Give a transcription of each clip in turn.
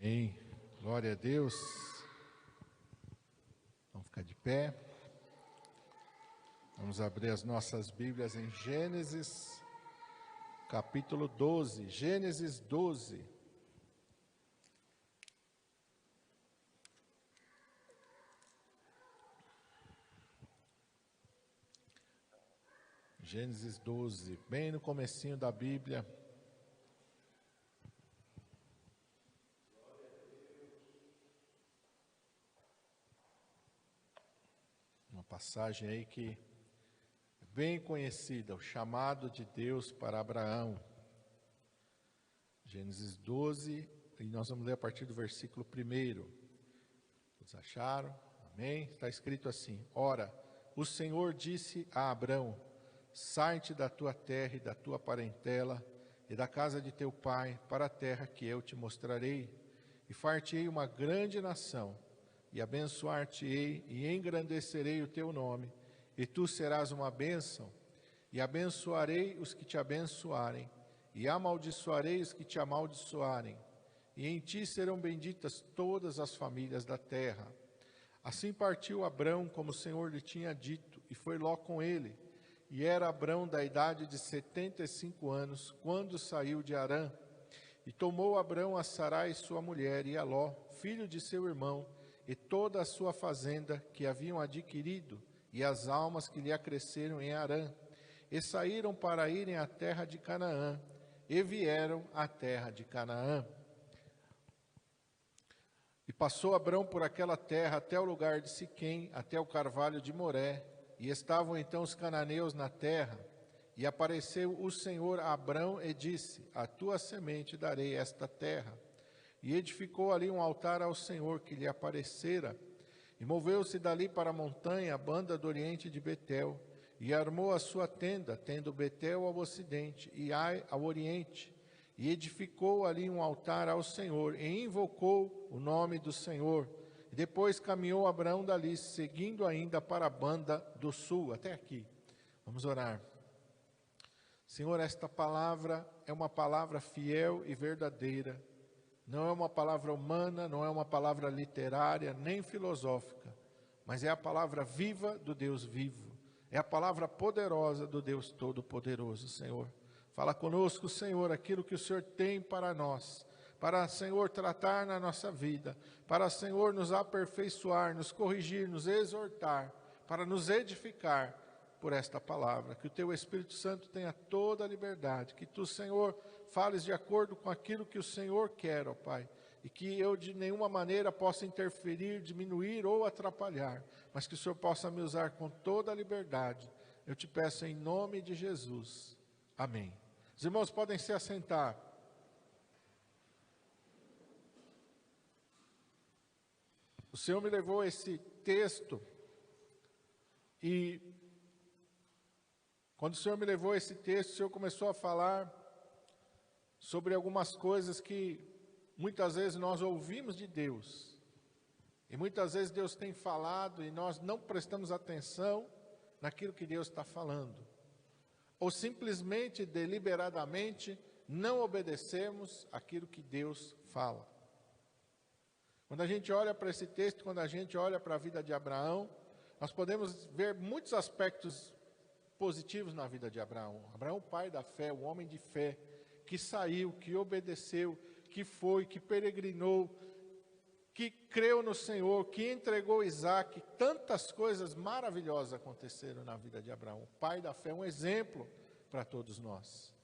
Amém. Glória a Deus. Vamos ficar de pé. Vamos abrir as nossas Bíblias em Gênesis, capítulo 12. Gênesis 12. Gênesis 12, bem no comecinho da Bíblia. Uma passagem aí que é bem conhecida, o chamado de Deus para Abraão. Gênesis 12, e nós vamos ler a partir do versículo 1. Todos acharam? Amém? Está escrito assim: Ora, o Senhor disse a Abrão: Sai-te da tua terra e da tua parentela e da casa de teu pai para a terra que eu te mostrarei, e far-te-ei uma grande nação, e abençoar-te-ei e engrandecerei o teu nome, e tu serás uma bênção, e abençoarei os que te abençoarem, e amaldiçoarei os que te amaldiçoarem, e em ti serão benditas todas as famílias da terra. Assim partiu Abrão, como o Senhor lhe tinha dito, e foi Ló com ele. E era Abrão da idade de 75 anos, quando saiu de Harã. E tomou Abrão a Sarai, sua mulher, e a Ló, filho de seu irmão, e toda a sua fazenda que haviam adquirido, e as almas que lhe acresceram em Harã. E saíram para irem à terra de Canaã, e vieram à terra de Canaã. E passou Abrão por aquela terra até o lugar de Siquém, até o carvalho de Moré. E estavam então os cananeus na terra. E apareceu o Senhor a Abrão e disse: A tua semente darei esta terra. E edificou ali um altar ao Senhor que lhe aparecera. E moveu-se dali para a montanha, a banda do oriente de Betel. E armou a sua tenda, tendo Betel ao ocidente e Ai ao oriente. E edificou ali um altar ao Senhor, e invocou o nome do Senhor. E depois caminhou Abrão dali, seguindo ainda para a banda do sul. Até aqui. Vamos orar. Senhor, esta palavra é uma palavra fiel e verdadeira. Não é uma palavra humana, não é uma palavra literária, nem filosófica. Mas é a palavra viva do Deus vivo. É a palavra poderosa do Deus Todo-Poderoso, Senhor. Fala conosco, Senhor, aquilo que o Senhor tem para nós. Para, Senhor, tratar na nossa vida, para, Senhor, nos aperfeiçoar, nos corrigir, nos exortar, para nos edificar por esta palavra. Que o Teu Espírito Santo tenha toda a liberdade, que Tu, Senhor, fales de acordo com aquilo que o Senhor quer, ó Pai, e que eu de nenhuma maneira possa interferir, diminuir ou atrapalhar, mas que o Senhor possa me usar com toda a liberdade. Eu te peço em nome de Jesus. Amém. Os irmãos podem se assentar. O Senhor me levou a esse texto e quando o Senhor me levou a esse texto, o Senhor começou a falar sobre algumas coisas que muitas vezes nós ouvimos de Deus. E muitas vezes Deus tem falado e nós não prestamos atenção naquilo que Deus está falando. Ou simplesmente, deliberadamente, não obedecemos aquilo que Deus fala. Quando a gente olha para esse texto, quando a gente olha para a vida de Abraão, nós podemos ver muitos aspectos positivos na vida de Abraão. Abraão, pai da fé, o homem de fé, que saiu, que obedeceu, que foi, que peregrinou, que creu no Senhor, que entregou Isaac. Tantas coisas maravilhosas aconteceram na vida de Abraão. O pai da fé, um exemplo para todos nós.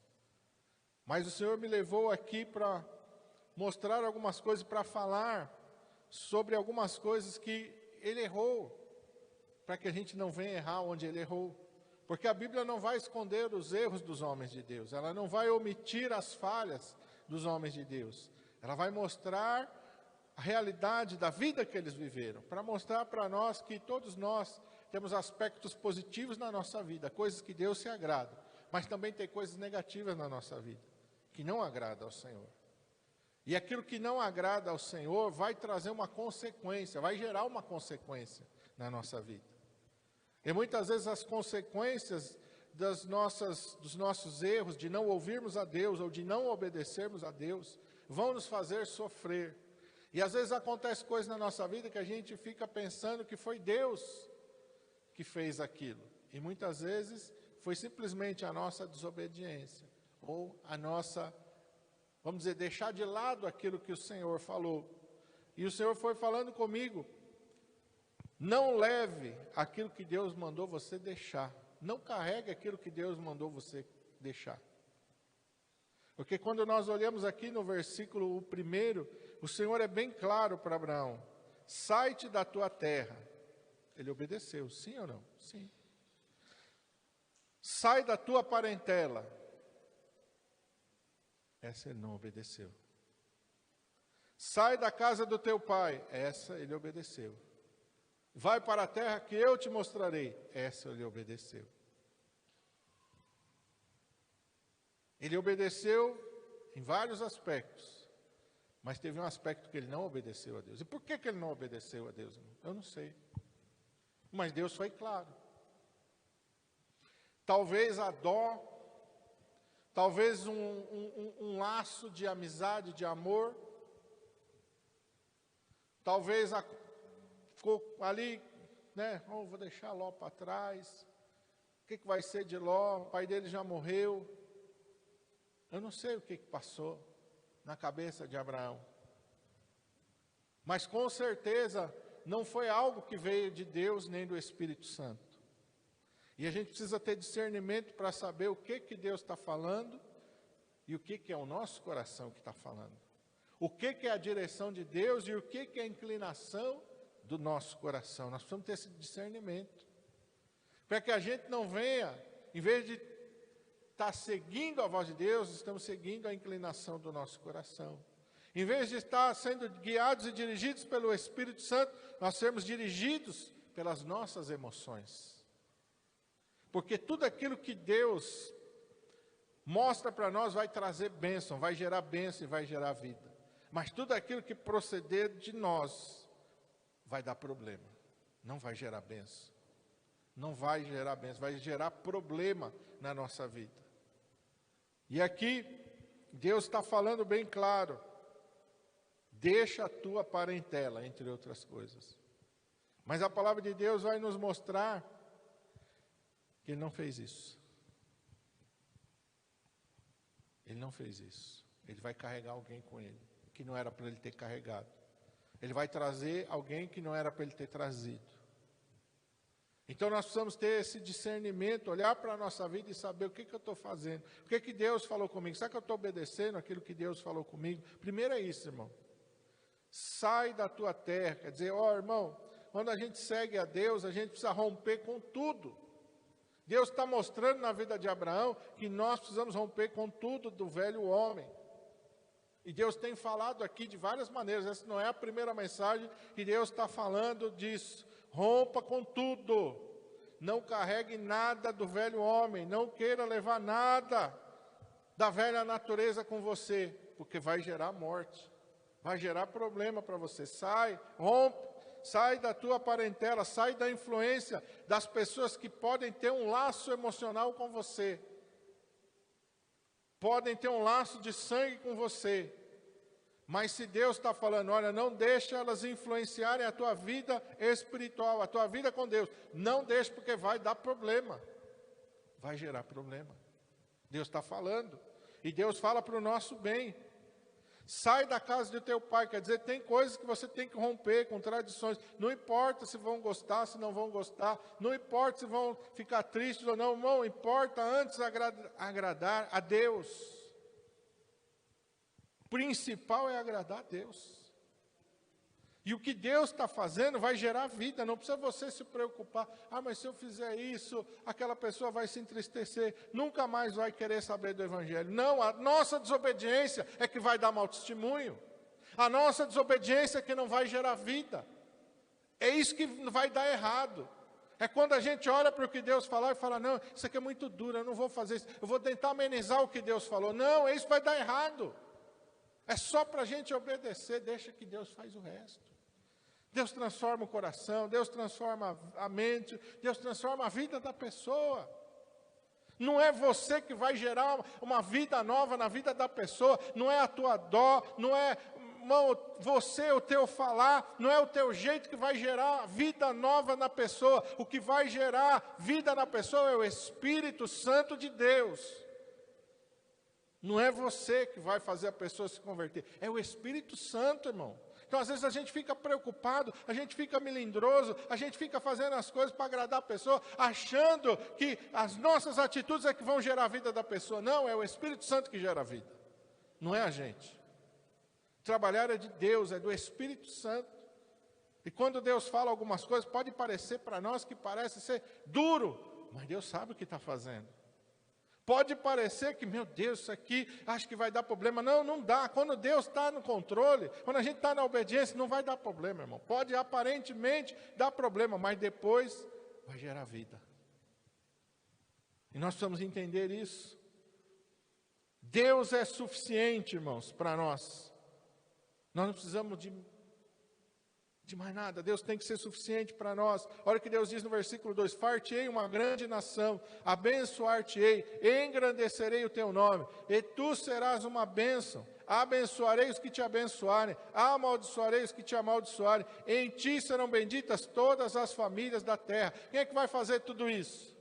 Mas o Senhor me levou aqui para mostrar algumas coisas, para falar sobre algumas coisas que ele errou, para que a gente não venha errar onde ele errou. Porque a Bíblia não vai esconder os erros dos homens de Deus, ela não vai omitir as falhas dos homens de Deus. Ela vai mostrar a realidade da vida que eles viveram, para mostrar para nós que todos nós temos aspectos positivos na nossa vida, coisas que Deus se agrada, mas também tem coisas negativas na nossa vida, que não agrada ao Senhor. E aquilo que não agrada ao Senhor vai trazer uma consequência, vai gerar uma consequência na nossa vida. E muitas vezes as consequências dos nossos erros, de não ouvirmos a Deus ou de não obedecermos a Deus, vão nos fazer sofrer. E às vezes acontece coisas na nossa vida que a gente fica pensando que foi Deus que fez aquilo. E muitas vezes foi simplesmente a nossa desobediência. Ou a nossa, vamos dizer, deixar de lado aquilo que o Senhor falou. E o Senhor foi falando comigo: não leve aquilo que Deus mandou você deixar. Não carregue aquilo que Deus mandou você deixar. Porque quando nós olhamos aqui no versículo 1, o Senhor é bem claro para Abraão: sai-te da tua terra. Ele obedeceu, sim ou não? Sim. Sai da tua parentela. Essa ele não obedeceu. Sai da casa do teu pai. Essa ele obedeceu. Vai para a terra que eu te mostrarei. Essa ele obedeceu. Ele obedeceu em vários aspectos, mas teve um aspecto que ele não obedeceu a Deus. E por que ele não obedeceu a Deus? Eu não sei. Mas Deus foi claro. Talvez a dó, talvez um laço de amizade, de amor, talvez ficou ali, né? Oh, vou deixar Ló para trás. O que vai ser de Ló? O pai dele já morreu. Eu não sei o que passou na cabeça de Abraão. Mas com certeza não foi algo que veio de Deus nem do Espírito Santo. E a gente precisa ter discernimento para saber o que Deus está falando e o que é o nosso coração que está falando. O que é a direção de Deus e o que é a inclinação do nosso coração. Nós precisamos ter esse discernimento. Para que a gente não venha, em vez de estar seguindo a voz de Deus, estamos seguindo a inclinação do nosso coração. Em vez de estar sendo guiados e dirigidos pelo Espírito Santo, nós sermos dirigidos pelas nossas emoções. Porque tudo aquilo que Deus mostra para nós vai trazer bênção, vai gerar bênção e vai gerar vida. Mas tudo aquilo que proceder de nós vai dar problema, não vai gerar bênção. Não vai gerar bênção, vai gerar problema na nossa vida. E aqui, Deus está falando bem claro: deixa a tua parentela, entre outras coisas. Mas a palavra de Deus vai nos mostrar que ele não fez isso. Ele não fez isso. Ele vai carregar alguém com ele, que não era para ele ter carregado. Ele vai trazer alguém que não era para ele ter trazido. Então nós precisamos ter esse discernimento, olhar para a nossa vida e saber o que eu estou fazendo. O que Deus falou comigo? Será que eu estou obedecendo aquilo que Deus falou comigo? Primeiro é isso, irmão. Sai da tua terra. Quer dizer, irmão, quando a gente segue a Deus, a gente precisa romper com tudo. Deus está mostrando na vida de Abraão que nós precisamos romper com tudo do velho homem. E Deus tem falado aqui de várias maneiras. Essa não é a primeira mensagem que Deus está falando disso. Rompa com tudo. Não carregue nada do velho homem. Não queira levar nada da velha natureza com você, porque vai gerar morte. Vai gerar problema para você. Sai, rompe. Sai da tua parentela, sai da influência das pessoas que podem ter um laço emocional com você. Podem ter um laço de sangue com você. Mas se Deus está falando, olha, não deixe elas influenciarem a tua vida espiritual, a tua vida com Deus. Não deixe, porque vai dar problema. Vai gerar problema. Deus está falando. E Deus fala para o nosso bem. Sai da casa do teu pai, quer dizer, tem coisas que você tem que romper com tradições. Não importa se vão gostar, se não vão gostar. Não importa se vão ficar tristes ou não. Não importa antes agradar a Deus. O principal é agradar a Deus. E o que Deus está fazendo vai gerar vida, não precisa você se preocupar. Mas se eu fizer isso, aquela pessoa vai se entristecer, nunca mais vai querer saber do Evangelho. Não, a nossa desobediência é que vai dar mau testemunho. A nossa desobediência é que não vai gerar vida. É isso que vai dar errado. É quando a gente olha para o que Deus falou e fala, não, isso aqui é muito duro, eu não vou fazer isso. Eu vou tentar amenizar o que Deus falou. Não, isso vai dar errado. É só para a gente obedecer, deixa que Deus faz o resto. Deus transforma o coração, Deus transforma a mente, Deus transforma a vida da pessoa. Não é você que vai gerar uma vida nova na vida da pessoa, não é a tua dó, não é irmão, você, o teu falar, não é o teu jeito que vai gerar vida nova na pessoa. O que vai gerar vida na pessoa é o Espírito Santo de Deus. Não é você que vai fazer a pessoa se converter, é o Espírito Santo, irmão. Então, às vezes, a gente fica preocupado, a gente fica melindroso, a gente fica fazendo as coisas para agradar a pessoa, achando que as nossas atitudes é que vão gerar a vida da pessoa. Não, é o Espírito Santo que gera a vida, não é a gente. Trabalhar é de Deus, é do Espírito Santo. E quando Deus fala algumas coisas, pode parecer para nós que parece ser duro, mas Deus sabe o que está fazendo. Pode parecer que, meu Deus, isso aqui acho que vai dar problema. Não, não dá. Quando Deus está no controle, quando a gente está na obediência, não vai dar problema, irmão. Pode aparentemente dar problema, mas depois vai gerar vida. E nós precisamos entender isso. Deus é suficiente, irmãos, para nós. Nós não precisamos de mais nada. Deus tem que ser suficiente para nós. Olha o que Deus diz no versículo 2: far-te-ei uma grande nação, abençoar-te-ei, engrandecerei o teu nome, e tu serás uma bênção. Abençoarei os que te abençoarem, amaldiçoarei os que te amaldiçoarem. Em ti serão benditas todas as famílias da terra. Quem é que vai fazer tudo isso?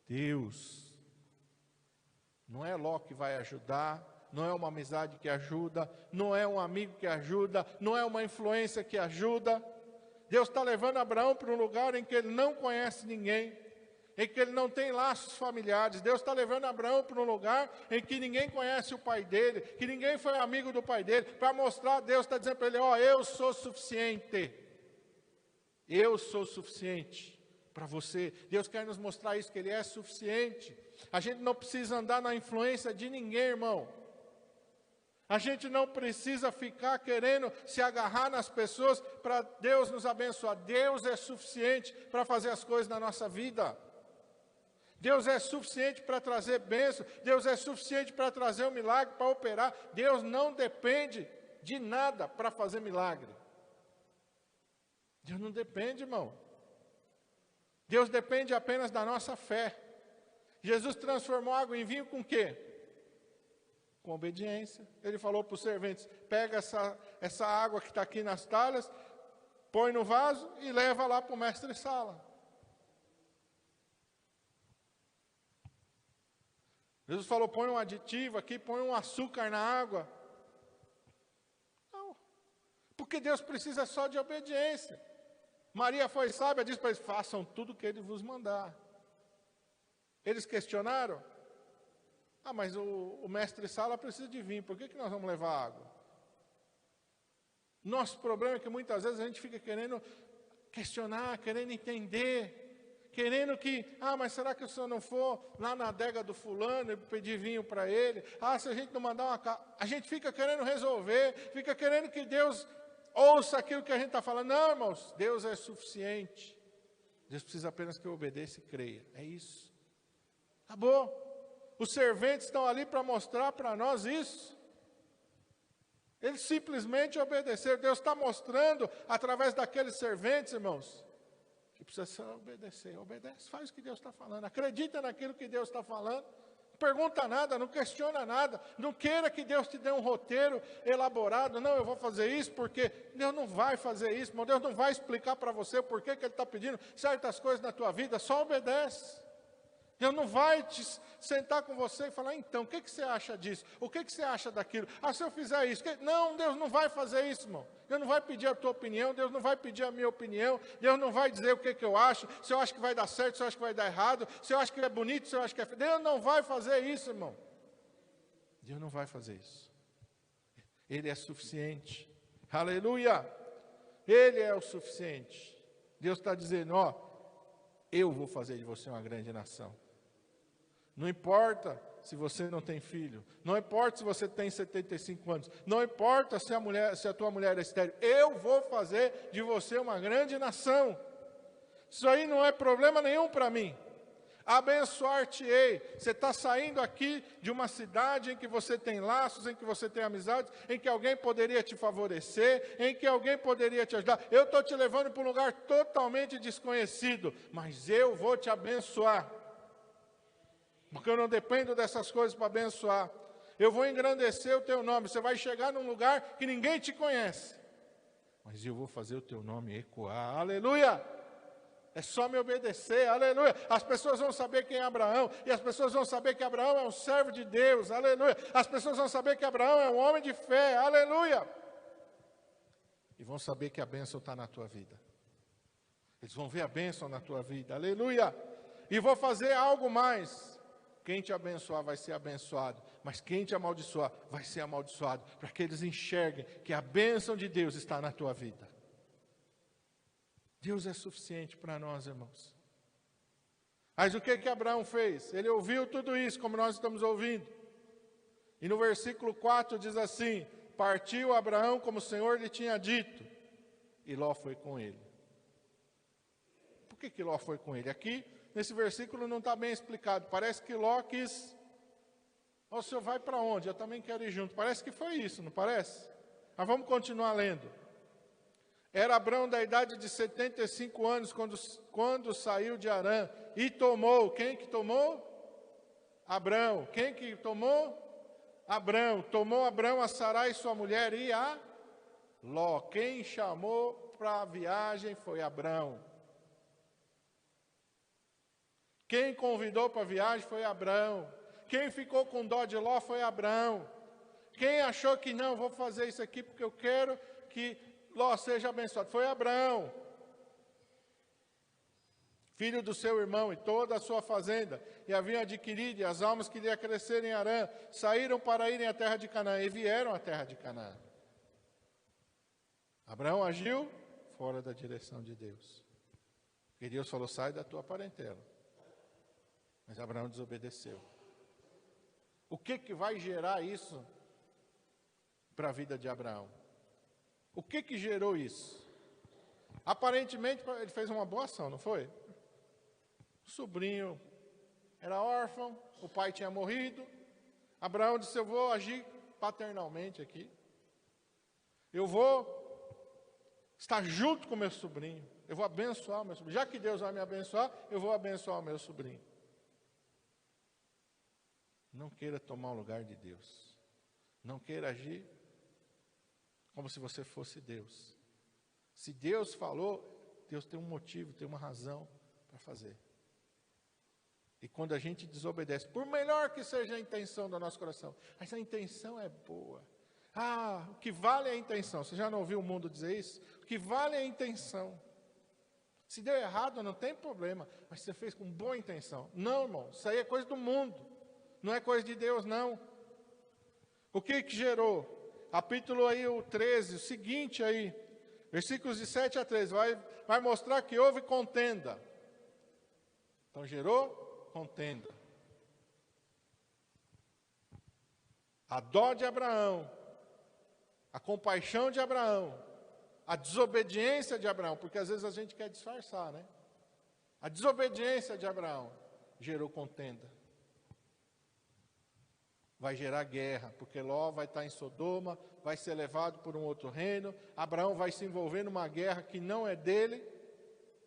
Deus. Não é Ló que vai ajudar, não é uma amizade que ajuda, não é um amigo que ajuda, não é uma influência que ajuda. Deus está levando Abraão para um lugar em que ele não conhece ninguém, em que ele não tem laços familiares. Deus está levando Abraão para um lugar em que ninguém conhece o pai dele, que ninguém foi amigo do pai dele, para mostrar. Deus está dizendo para ele: ó, eu sou suficiente. Eu sou suficiente para você. Deus quer nos mostrar isso, que Ele é suficiente. A gente não precisa andar na influência de ninguém, irmão. A gente não precisa ficar querendo se agarrar nas pessoas para Deus nos abençoar. Deus é suficiente para fazer as coisas na nossa vida. Deus é suficiente para trazer bênção. Deus é suficiente para trazer um milagre, para operar. Deus não depende de nada para fazer milagre. Deus não depende, irmão. Deus depende apenas da nossa fé. Jesus transformou água em vinho com o quê? Com obediência. Ele falou para os serventes: pega essa água que está aqui nas talhas, põe no vaso e leva lá para o mestre-sala. Jesus falou: põe um aditivo aqui, põe um açúcar na água. Não, porque Deus precisa só de obediência. Maria foi sábia, disse para eles: façam tudo o que Ele vos mandar. Eles questionaram: ah, mas o mestre-sala precisa de vinho, por que nós vamos levar água? Nosso problema é que muitas vezes a gente fica querendo questionar, querendo entender, querendo que, mas será que se eu não for lá na adega do fulano e pedir vinho para ele? Se a gente não mandar a gente fica querendo resolver, fica querendo que Deus ouça aquilo que a gente está falando. Não, irmãos, Deus é suficiente. Deus precisa apenas que eu obedeça e creia. É isso. Acabou. Os serventes estão ali para mostrar para nós isso. Eles simplesmente obedeceram. Deus está mostrando através daqueles serventes, irmãos, que precisa só obedecer. Obedece, faz o que Deus está falando. Acredita naquilo que Deus está falando. Não pergunta nada, não questiona nada. Não queira que Deus te dê um roteiro elaborado. Não, eu vou fazer isso porque Deus não vai fazer isso. Irmão. Deus não vai explicar para você o porquê que Ele está pedindo certas coisas na tua vida. Só obedece. Deus não vai te sentar com você e falar: então, o que você acha disso? O que você acha daquilo? Se eu fizer isso... Não, Deus não vai fazer isso, irmão. Deus não vai pedir a tua opinião, Deus não vai pedir a minha opinião, Deus não vai dizer o que eu acho, se eu acho que vai dar certo, se eu acho que vai dar errado, se eu acho que é bonito, se eu acho que é feio. Deus não vai fazer isso, irmão. Deus não vai fazer isso. Ele é suficiente. Aleluia! Ele é o suficiente. Deus está dizendo: eu vou fazer de você uma grande nação. Não importa se você não tem filho, não importa se você tem 75 anos, não importa se a tua mulher é estéril, eu vou fazer de você uma grande nação. Isso aí não é problema nenhum para mim. Abençoar-te-ei. Você está saindo aqui de uma cidade em que você tem laços, em que você tem amizades, em que alguém poderia te favorecer, em que alguém poderia te ajudar. Eu estou te levando para um lugar totalmente desconhecido, mas eu vou te abençoar. Porque eu não dependo dessas coisas para abençoar. eu vou engrandecer o teu nome. Você vai chegar num lugar que ninguém te conhece, mas eu vou fazer o teu nome ecoar. Aleluia! É só me obedecer, aleluia. As pessoas vão saber quem é Abraão, e as pessoas vão saber que Abraão é um servo de Deus, aleluia. As pessoas vão saber que Abraão é um homem de fé, aleluia. E vão saber que a bênção está na tua vida. Eles vão ver a bênção na tua vida, aleluia. E vou fazer algo mais. Quem te abençoar vai ser abençoado, mas quem te amaldiçoar vai ser amaldiçoado, para que eles enxerguem que a bênção de Deus está na tua vida. Deus é suficiente para nós, irmãos. Mas o que Abraão fez? Ele ouviu tudo isso, como nós estamos ouvindo. E no versículo 4 diz assim: partiu Abraão como o Senhor lhe tinha dito, e Ló foi com ele. Por que Ló foi com ele? Aqui, nesse versículo não está bem explicado. Parece que Ló quis: o senhor vai para onde? Eu também quero ir junto. Parece que foi isso, não parece? Mas vamos continuar lendo. Era Abraão da idade de 75 anos quando saiu de Harã e tomou. Quem que tomou? Abraão. Quem que tomou? Abraão. Tomou Abraão a Sarai, sua mulher, e a Ló. Quem chamou para a viagem foi Abraão. Quem convidou para a viagem foi Abraão. Quem ficou com dó de Ló foi Abraão. Quem achou que não, vou fazer isso aqui porque eu quero que Ló seja abençoado, foi Abraão, filho do seu irmão, e toda a sua fazenda, e haviam adquirido, e as almas que lhe acresceram em Harã, saíram para irem à terra de Canaã, e vieram à terra de Canaã. Abraão agiu fora da direção de Deus, porque Deus falou: sai da tua parentela, mas Abraão desobedeceu. O que vai gerar isso para a vida de Abraão? O que gerou isso? Aparentemente ele fez uma boa ação, não foi? O sobrinho era órfão, o pai tinha morrido. Abraão disse: eu vou agir paternalmente aqui. Eu vou estar junto com meu sobrinho. Eu vou abençoar o meu sobrinho. Já que Deus vai me abençoar, eu vou abençoar o meu sobrinho. Não queira tomar o lugar de Deus. Não queira agir como se você fosse Deus. Se Deus falou, Deus tem um motivo, tem uma razão para fazer. E quando a gente desobedece, por melhor que seja a intenção do nosso coração, mas a intenção é boa. O que vale é a intenção. Você já não ouviu o mundo dizer isso? O que vale é a intenção. Se deu errado, não tem problema, mas você fez com boa intenção. Não, irmão, isso aí é coisa do mundo. Não é coisa de Deus, não. O que gerou? Capítulo aí, o 13, o seguinte aí, versículos de 7 a 13, vai mostrar que houve contenda. Então gerou contenda. A dó de Abraão, a compaixão de Abraão, a desobediência de Abraão, porque às vezes a gente quer disfarçar, né? A desobediência de Abraão gerou contenda. Vai gerar guerra, porque Ló vai estar em Sodoma, vai ser levado por um outro reino. Abraão vai se envolver numa guerra que não é dele,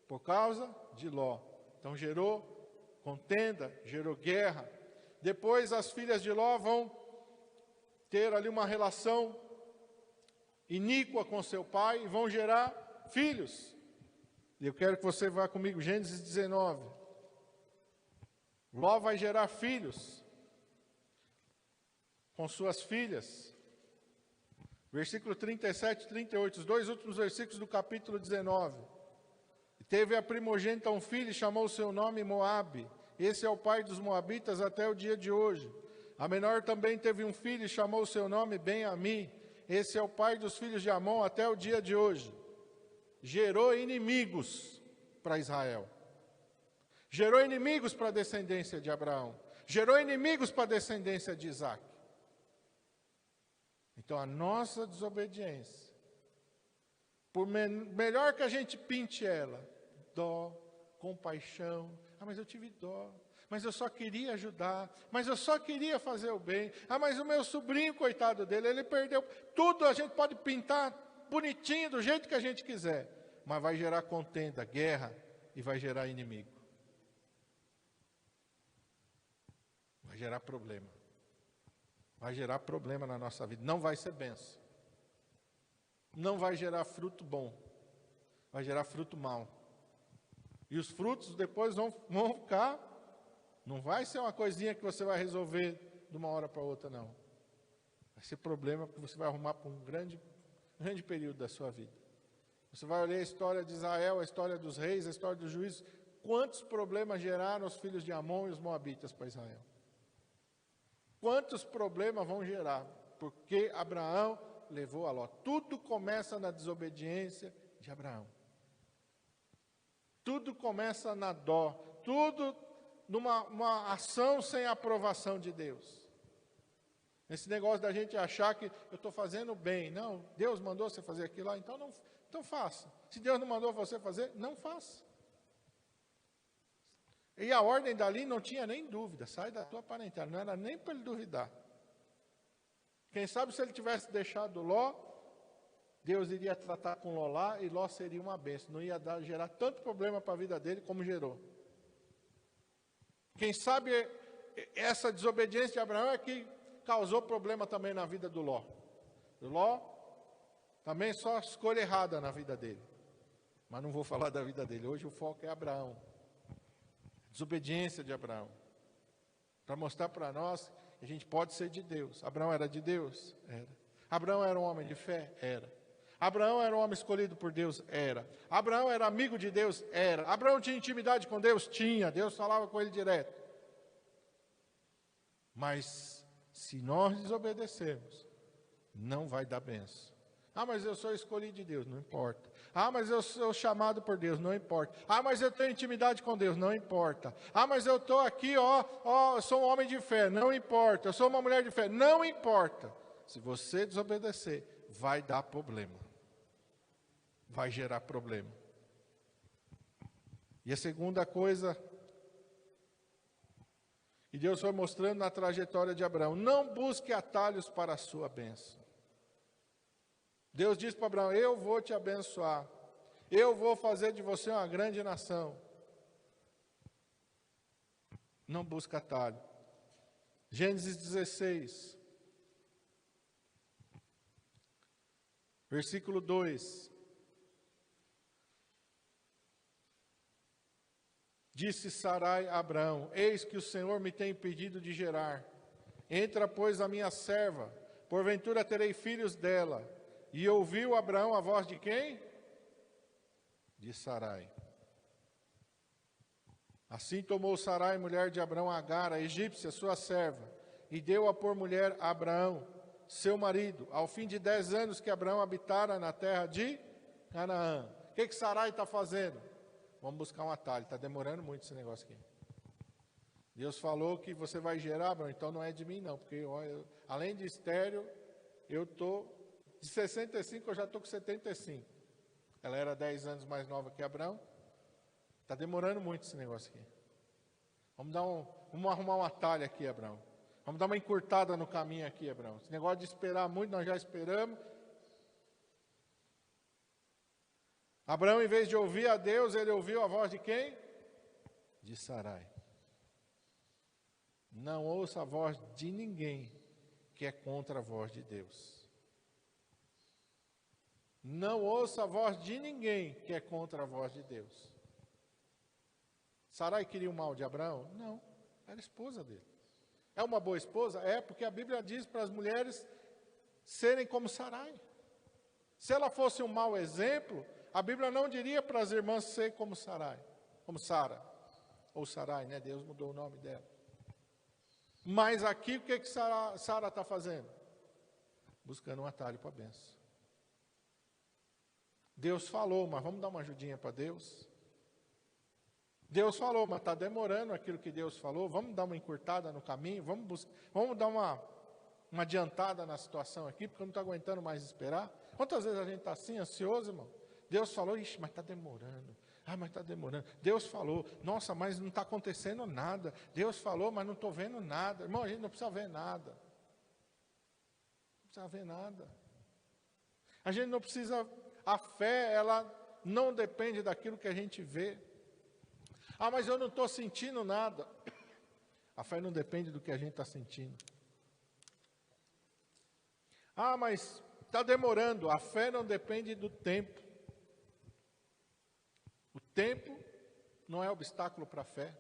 por causa de Ló. Então gerou contenda, gerou guerra. Depois as filhas de Ló vão ter ali uma relação iníqua com seu pai e vão gerar filhos. E eu quero que você vá comigo, Gênesis 19. Ló vai gerar filhos com suas filhas. Versículo 37 e 38, os dois últimos versículos do capítulo 19. Teve a primogênita um filho e chamou o seu nome Moabe. Esse é o pai dos moabitas até o dia de hoje. A menor também teve um filho e chamou o seu nome Ben-Ami. Esse é o pai dos filhos de Amon até o dia de hoje. Gerou inimigos para Israel. Gerou inimigos para a descendência de Abraão. Gerou inimigos para a descendência de Isaac. Então a nossa desobediência, por melhor que a gente pinte ela, dó, compaixão, mas eu tive dó, mas eu só queria ajudar, mas eu só queria fazer o bem, mas o meu sobrinho, coitado dele, ele perdeu tudo. A gente pode pintar bonitinho do jeito que a gente quiser, mas vai gerar contenda, guerra, e vai gerar inimigo, vai gerar problema, vai gerar problema na nossa vida, não vai ser bênção. Não vai gerar fruto bom, vai gerar fruto mau. E os frutos depois vão ficar, não vai ser uma coisinha que você vai resolver de uma hora para outra, não. Vai ser problema que você vai arrumar por um grande período da sua vida. Você vai olhar a história de Israel, a história dos reis, a história dos juízes. Quantos problemas geraram os filhos de Amon e os moabitas para Israel? Quantos problemas vão gerar? Porque Abraão levou a Ló. Tudo começa na desobediência de Abraão. Tudo começa na dó. Tudo numa ação sem aprovação de Deus. Esse negócio da gente achar que eu estou fazendo bem. Não, Deus mandou você fazer aquilo lá, então faça. Se Deus não mandou você fazer, não faça. E a ordem dali não tinha nem dúvida. Sai da tua parentela. Não era nem para ele duvidar. Quem sabe se ele tivesse deixado Ló, Deus iria tratar com Ló lá e Ló seria uma bênção. Não ia gerar tanto problema para a vida dele como gerou. Quem sabe essa desobediência de Abraão é que causou problema também na vida do Ló. O Ló também só escolha errada na vida dele. Mas não vou falar da vida dele. Hoje o foco é Abraão. Desobediência de Abraão. Para mostrar para nós que a gente pode ser de Deus. Abraão era de Deus? Era. Abraão era um homem de fé? Era. Abraão era um homem escolhido por Deus? Era. Abraão era amigo de Deus? Era. Abraão tinha intimidade com Deus? Tinha. Deus falava com ele direto. Mas se nós desobedecermos, não vai dar bênção. Ah, mas eu sou escolhido de Deus, não importa. Ah, mas eu sou chamado por Deus, não importa. Ah, mas eu tenho intimidade com Deus, não importa. Ah, mas eu estou aqui, eu sou um homem de fé, não importa. Eu sou uma mulher de fé, não importa. Se você desobedecer, vai dar problema. Vai gerar problema. E a segunda coisa que Deus foi mostrando na trajetória de Abraão, não busque atalhos para a sua bênção. Deus disse para Abraão, eu vou te abençoar. Eu vou fazer de você uma grande nação. Não busca atalho. Gênesis 16. Versículo 2. Disse Sarai a Abraão, eis que o Senhor me tem impedido de gerar. Entra, pois, a minha serva, porventura terei filhos dela. E ouviu Abraão a voz de quem? De Sarai. Assim tomou Sarai, mulher de Abraão, Agar, a egípcia, sua serva, e deu-a por mulher a Abraão, seu marido, ao fim de 10 anos que Abraão habitara na terra de Canaã. O que Sarai está fazendo? Vamos buscar um atalho, está demorando muito esse negócio aqui. Deus falou que você vai gerar, Abraão, então não é de mim não, porque além de estéril, eu estou... De 65 eu já estou com 75. Ela era 10 anos mais nova que Abraão. Está demorando muito esse negócio aqui. Vamos arrumar um atalho aqui, Abraão. Vamos dar uma encurtada no caminho aqui, Abraão. Esse negócio de esperar muito, nós já esperamos. Abraão, em vez de ouvir a Deus, ele ouviu a voz de quem? De Sarai. Não ouça a voz de ninguém que é contra a voz de Deus. Não ouça a voz de ninguém que é contra a voz de Deus. Sarai queria o mal de Abraão? Não, era esposa dele. É uma boa esposa? É, porque a Bíblia diz para as mulheres serem como Sarai. Se ela fosse um mau exemplo, a Bíblia não diria para as irmãs ser como Sarai, como Sara, ou Sarai, né? Deus mudou o nome dela. Mas aqui o que Sara está fazendo? Buscando um atalho para a bênção. Deus falou, mas vamos dar uma ajudinha para Deus? Deus falou, mas está demorando aquilo que Deus falou. Vamos dar uma encurtada no caminho? Vamos dar uma adiantada na situação aqui, porque eu não estou aguentando mais esperar. Quantas vezes a gente está assim, ansioso, irmão? Deus falou, ixi, mas está demorando. Ah, mas está demorando. Deus falou, nossa, mas não está acontecendo nada. Deus falou, mas não estou vendo nada. Irmão, a gente não precisa ver nada. Não precisa ver nada. A gente não precisa... A fé, ela não depende daquilo que a gente vê. Ah, mas eu não estou sentindo nada. A fé não depende do que a gente está sentindo. Ah, mas está demorando. A fé não depende do tempo. O tempo não é obstáculo para a fé.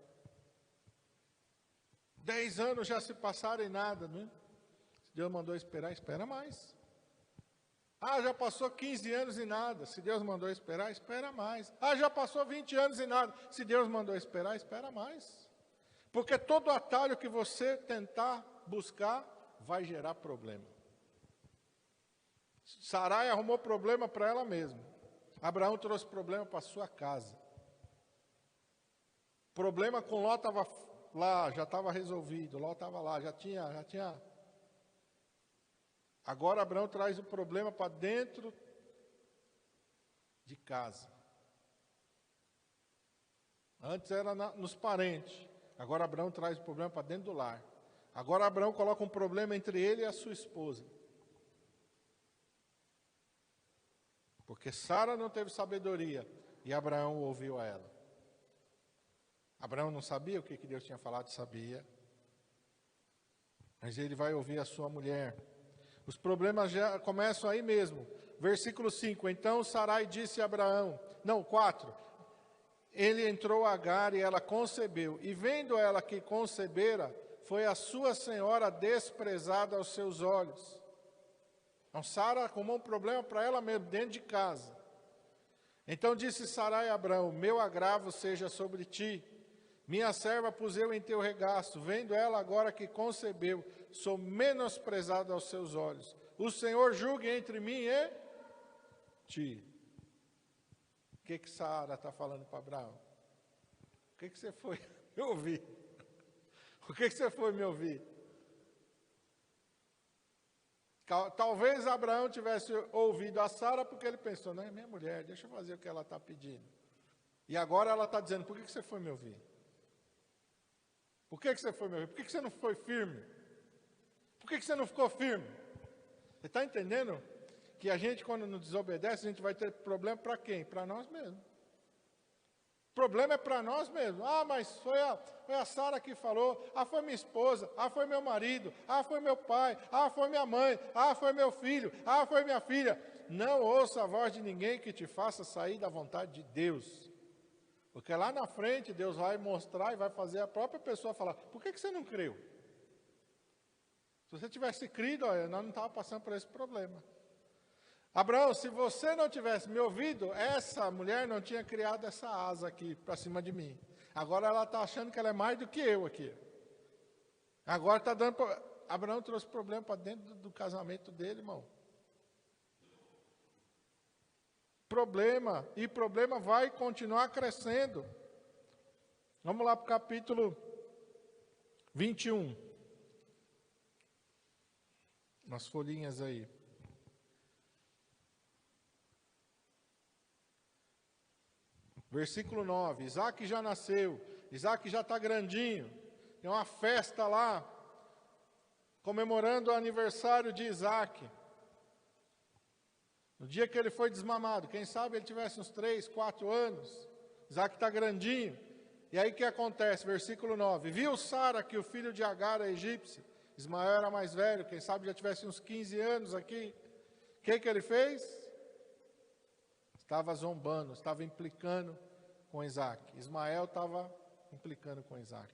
10 anos já se passaram e nada, né? Se Deus mandou esperar, espera mais. Ah, já passou 15 anos e nada. Se Deus mandou esperar, espera mais. Ah, já passou 20 anos e nada. Se Deus mandou esperar, espera mais. Porque todo atalho que você tentar buscar vai gerar problema. Sarai arrumou problema para ela mesma. Abraão trouxe problema para a sua casa. Problema com Ló estava lá, já estava resolvido. Ló estava lá, já tinha. Agora Abraão traz o problema para dentro de casa. Antes era nos parentes. Agora Abraão traz o problema para dentro do lar. Agora Abraão coloca um problema entre ele e a sua esposa. Porque Sara não teve sabedoria e Abraão ouviu a ela. Abraão não sabia o que Deus tinha falado, sabia. Mas ele vai ouvir a sua mulher. Os problemas já começam aí mesmo. Versículo 5. Então Sarai disse a Abraão. Não, 4. Ele entrou a Agar e ela concebeu. E vendo ela que concebera, foi a sua senhora desprezada aos seus olhos. Então Sara arrumou um problema para ela mesmo, dentro de casa. Então disse Sarai a Abraão: meu agravo seja sobre ti. Minha serva pus eu em teu regaço. Vendo ela agora que concebeu, sou menosprezado aos seus olhos. O Senhor julgue entre mim e ti. O que Sara está falando para Abraão? O que você foi me ouvir? O que você foi me ouvir? Talvez Abraão tivesse ouvido a Sara porque ele pensou, não é minha mulher, deixa eu fazer o que ela está pedindo. E agora ela está dizendo, por que você foi me ouvir? Por que você foi me ouvir? Por que você não foi firme? Por que você não ficou firme? Você está entendendo? Que a gente, quando nos desobedece, a gente vai ter problema para quem? Para nós mesmos. O problema é para nós mesmos. Ah, mas foi a Sara que falou. Ah, foi minha esposa. Ah, foi meu marido. Ah, foi meu pai. Ah, foi minha mãe. Ah, foi meu filho. Ah, foi minha filha. Não ouça a voz de ninguém que te faça sair da vontade de Deus. Porque lá na frente Deus vai mostrar e vai fazer a própria pessoa falar, por que você não creu? Se você tivesse crido, olha, nós não estávamos passando por esse problema. Abraão, se você não tivesse me ouvido, essa mulher não tinha criado essa asa aqui para cima de mim. Agora ela está achando que ela é mais do que eu aqui. Agora está dando... Abraão trouxe problema para dentro do casamento dele, irmão. Problema. E problema vai continuar crescendo. Vamos lá para o capítulo 21. Umas folhinhas aí. Versículo 9, Isaac já nasceu, Isaac já está grandinho, tem uma festa lá, comemorando o aniversário de Isaac. No dia que ele foi desmamado, quem sabe ele tivesse uns 3, 4 anos, Isaac está grandinho. E aí o que acontece? Versículo 9, viu Sara que o filho de Agar, a egípcia, Ismael era mais velho, quem sabe já tivesse uns 15 anos aqui. O que ele fez? Estava zombando, estava implicando com Isaac. Ismael estava implicando com Isaac.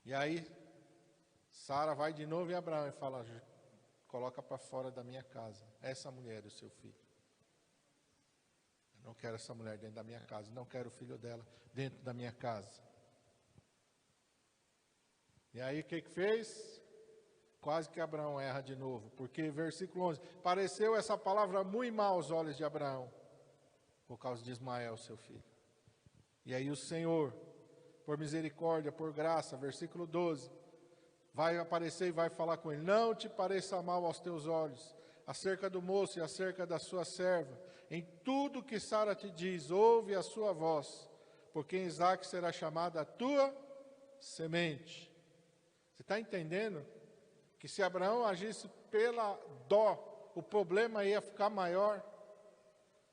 E aí, Sara vai de novo em Abraão e fala, coloca para fora da minha casa, essa mulher e o seu filho. Eu não quero essa mulher dentro da minha casa, não quero o filho dela dentro da minha casa. E aí o que fez? Quase que Abraão erra de novo, porque versículo 11, pareceu essa palavra muito mal aos olhos de Abraão, por causa de Ismael, seu filho. E aí o Senhor, por misericórdia, por graça, versículo 12, vai aparecer e vai falar com ele, não te pareça mal aos teus olhos, acerca do moço e acerca da sua serva, em tudo que Sara te diz, ouve a sua voz, porque em Isaque será chamada a tua semente. Você está entendendo? Que se Abraão agisse pela dó, o problema ia ficar maior.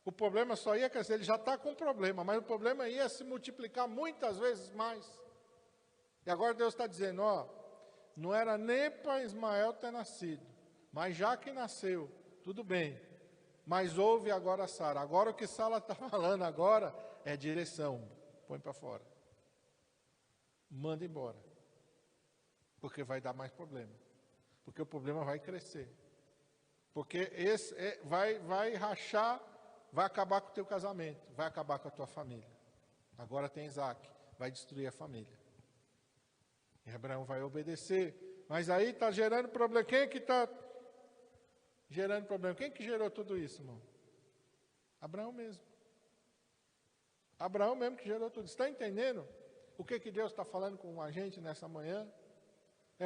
O problema só ia crescer, ele já está com problema, mas o problema ia se multiplicar muitas vezes mais. E agora Deus está dizendo, não era nem para Ismael ter nascido, mas já que nasceu, tudo bem. Mas ouve agora Sara. Agora o que Sara está falando agora é direção. Põe para fora. Manda embora. Porque vai dar mais problema. Porque o problema vai crescer. Porque vai rachar, vai acabar com o teu casamento, vai acabar com a tua família. Agora tem Isaac, vai destruir a família. E Abraão vai obedecer. Mas aí está gerando problema. Quem é que está gerando problema? Quem que gerou tudo isso, irmão? Abraão mesmo. Abraão mesmo que gerou tudo. Está entendendo o que Deus está falando com a gente nessa manhã?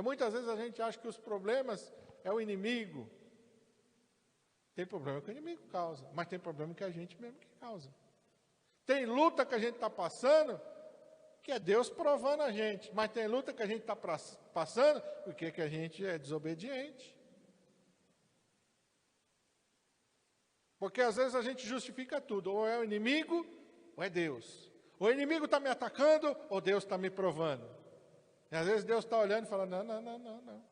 Muitas vezes a gente acha que os problemas é o inimigo. Tem problema que o inimigo causa, mas tem problema que a gente mesmo que causa. Tem luta que a gente está passando, que é Deus provando a gente. Mas tem luta que a gente está passando, porque que a gente é desobediente. Porque às vezes a gente justifica tudo. Ou é o inimigo, ou é Deus. Ou o inimigo está me atacando, ou Deus está me provando. E às vezes Deus está olhando e falando, não.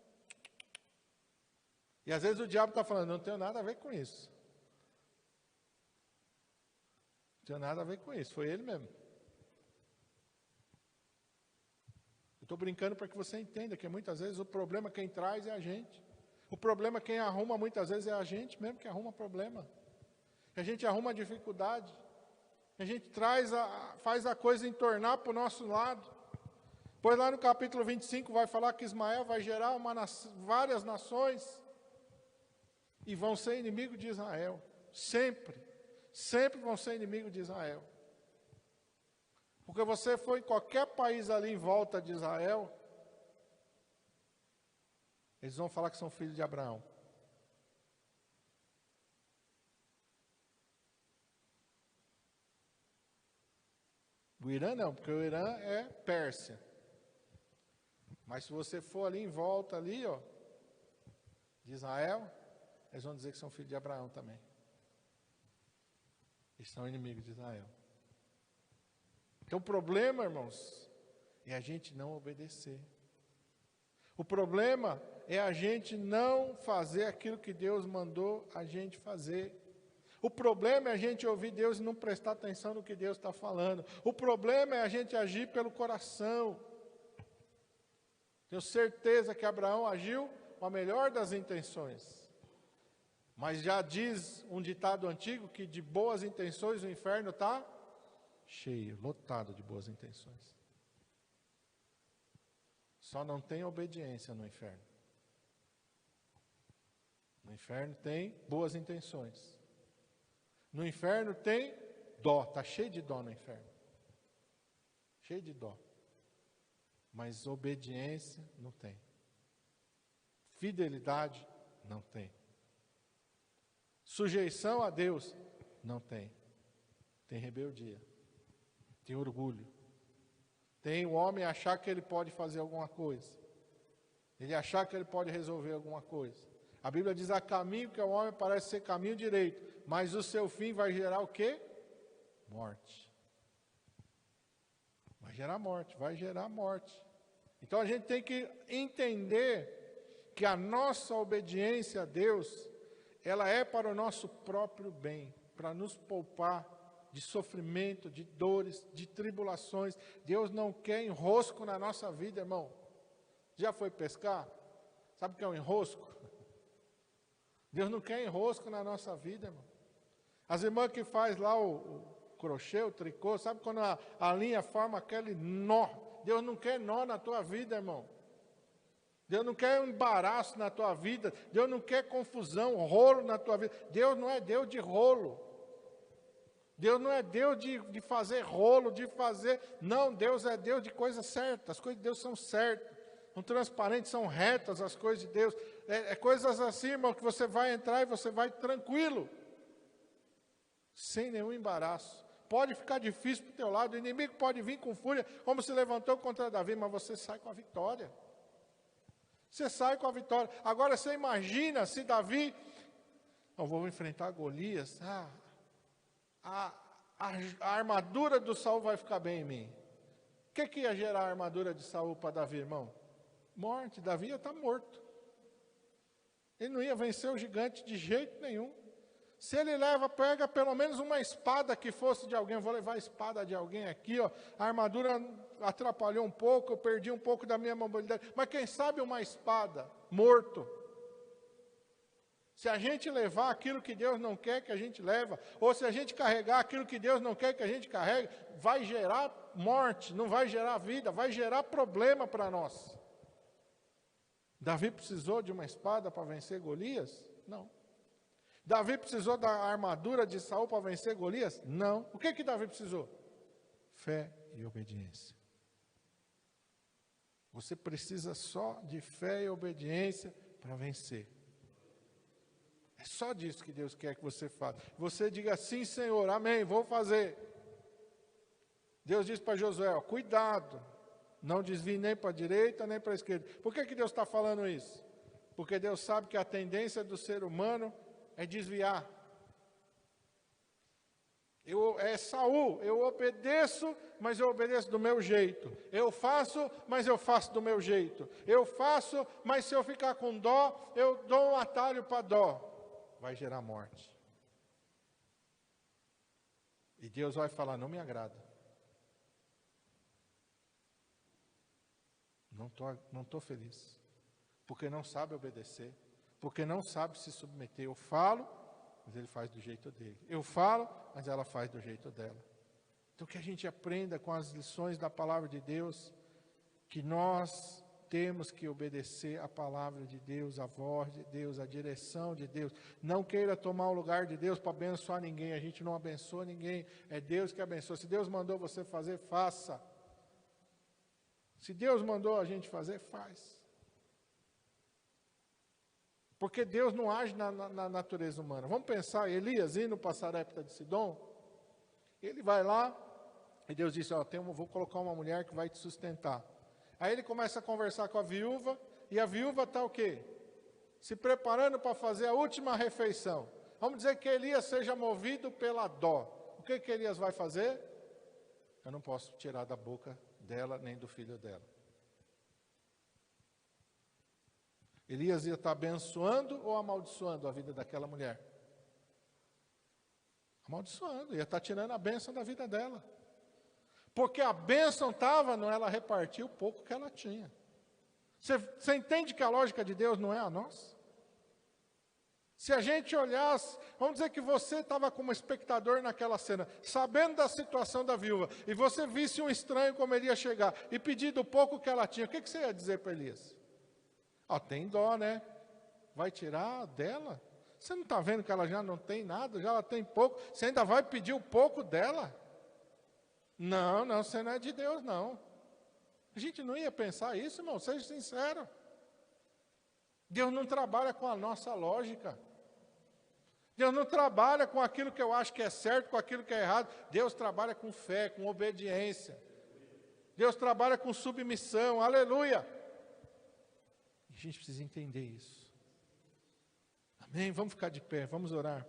E às vezes o diabo está falando, não tenho nada a ver com isso. Não tenho nada a ver com isso, foi ele mesmo. Eu estou brincando para que você entenda que muitas vezes o problema quem traz é a gente. O problema quem arruma muitas vezes é a gente mesmo que arruma problema. A gente arruma dificuldade. A gente faz a coisa entornar para o nosso lado. Pois lá no capítulo 25 vai falar que Ismael vai gerar várias nações e vão ser inimigos de Israel. Sempre vão ser inimigos de Israel. Porque você foi em qualquer país ali em volta de Israel, eles vão falar que são filhos de Abraão. O Irã não, porque o Irã é Pérsia. Mas se você for ali em volta ali, de Israel, eles vão dizer que são filhos de Abraão também. Eles são inimigos de Israel. Então o problema, irmãos, é a gente não obedecer. O problema é a gente não fazer aquilo que Deus mandou a gente fazer. O problema é a gente ouvir Deus e não prestar atenção no que Deus está falando. O problema é a gente agir pelo coração. Tenho certeza que Abraão agiu com a melhor das intenções. Mas já diz um ditado antigo que de boas intenções o inferno está cheio, lotado de boas intenções. Só não tem obediência no inferno. No inferno tem boas intenções. No inferno tem dó, está cheio de dó no inferno. Cheio de dó. Mas obediência não tem. Fidelidade não tem. Sujeição a Deus não tem. Tem rebeldia. Tem orgulho. Tem o homem achar que ele pode fazer alguma coisa. Ele achar que ele pode resolver alguma coisa. A Bíblia diz, há caminho que ao homem parece ser caminho direito, mas o seu fim vai gerar o quê? Morte. Vai gerar morte, vai gerar morte. Então a gente tem que entender que a nossa obediência a Deus, ela é para o nosso próprio bem, para nos poupar de sofrimento, de dores, de tribulações. Deus não quer enrosco na nossa vida, irmão. Já foi pescar? Sabe o que é um enrosco? Deus não quer enrosco na nossa vida, irmão. As irmãs que faz lá o crochê, o tricô, sabe quando a linha forma aquele nó? Deus não quer nó na tua vida, irmão. Deus não quer um embaraço na tua vida. Deus não quer confusão, rolo na tua vida. Deus não é Deus de rolo. Deus não é Deus de fazer rolo, de fazer... Não, Deus é Deus de coisas certas. As coisas de Deus são certas. São transparentes, são retas as coisas de Deus. É coisas assim, irmão, que você vai entrar e você vai tranquilo. Sem nenhum embaraço. Pode ficar difícil para o teu lado. O inimigo pode vir com fúria, como se levantou contra Davi, mas você sai com a vitória. Você sai com a vitória. Agora você imagina se Davi... Eu vou enfrentar Golias. A armadura do Saul vai ficar bem em mim. O que ia gerar a armadura de Saul para Davi, irmão? Morte, Davi ia estar morto. Ele não ia vencer o gigante de jeito nenhum. Se ele pega pelo menos uma espada que fosse de alguém, eu vou levar a espada de alguém aqui, ó. A armadura atrapalhou um pouco, eu perdi um pouco da minha mobilidade. Mas quem sabe uma espada, morto. Se a gente levar aquilo que Deus não quer que a gente leva, ou se a gente carregar aquilo que Deus não quer que a gente carregue, vai gerar morte, não vai gerar vida, vai gerar problema para nós. Davi precisou de uma espada para vencer Golias? Não. Davi precisou da armadura de Saul para vencer Golias? Não. O que Davi precisou? Fé e obediência. Você precisa só de fé e obediência para vencer. É só disso que Deus quer que você faça. Você diga sim, Senhor, amém, vou fazer. Deus diz para Josué, ó, cuidado, não desvie nem para a direita nem para a esquerda. Por que Deus está falando isso? Porque Deus sabe que a tendência do ser humano é desviar. Saul, eu obedeço, mas eu obedeço do meu jeito. Eu faço, mas eu faço do meu jeito. Eu faço, mas se eu ficar com dó, eu dou um atalho para dó. Vai gerar morte. E Deus vai falar, não me agrada. Não estou feliz. Porque não sabe obedecer. Porque não sabe se submeter. Eu falo, mas ele faz do jeito dele. Eu falo, mas ela faz do jeito dela. Então que a gente aprenda com as lições da palavra de Deus, que nós temos que obedecer a palavra de Deus, a voz de Deus, a direção de Deus. Não queira tomar o lugar de Deus para abençoar ninguém. A gente não abençoa ninguém. É Deus que abençoa. Se Deus mandou você fazer, faça. Se Deus mandou a gente fazer, faz. Porque Deus não age na natureza humana. Vamos pensar, Elias indo para Sarepta de Sidom. Ele vai lá e Deus disse, ó, vou colocar uma mulher que vai te sustentar. Aí ele começa a conversar com a viúva, e a viúva está o quê? Se preparando para fazer a última refeição. Vamos dizer que Elias seja movido pela dó. O que Elias vai fazer? Eu não posso tirar da boca dela, nem do filho dela. Elias ia estar abençoando ou amaldiçoando a vida daquela mulher? Amaldiçoando, ia estar tirando a bênção da vida dela. Porque a bênção estava ela repartir o pouco que ela tinha. Você entende que a lógica de Deus não é a nossa? Se a gente olhasse, vamos dizer que você estava como espectador naquela cena, sabendo da situação da viúva, e você visse um estranho como ele ia chegar, e pedir do pouco que ela tinha, o que você ia dizer para Elias? Tem dó, né? Vai tirar dela? Você não está vendo que ela já não tem nada, já ela tem pouco, você ainda vai pedir o pouco dela? Não, você não é de Deus, não. A gente não ia pensar isso, irmão, seja sincero. Deus não trabalha com a nossa lógica. Deus não trabalha com aquilo que eu acho que é certo, com aquilo que é errado. Deus trabalha com fé, com obediência. Deus trabalha com submissão, aleluia. A gente precisa entender isso. Amém? Vamos ficar de pé, vamos orar.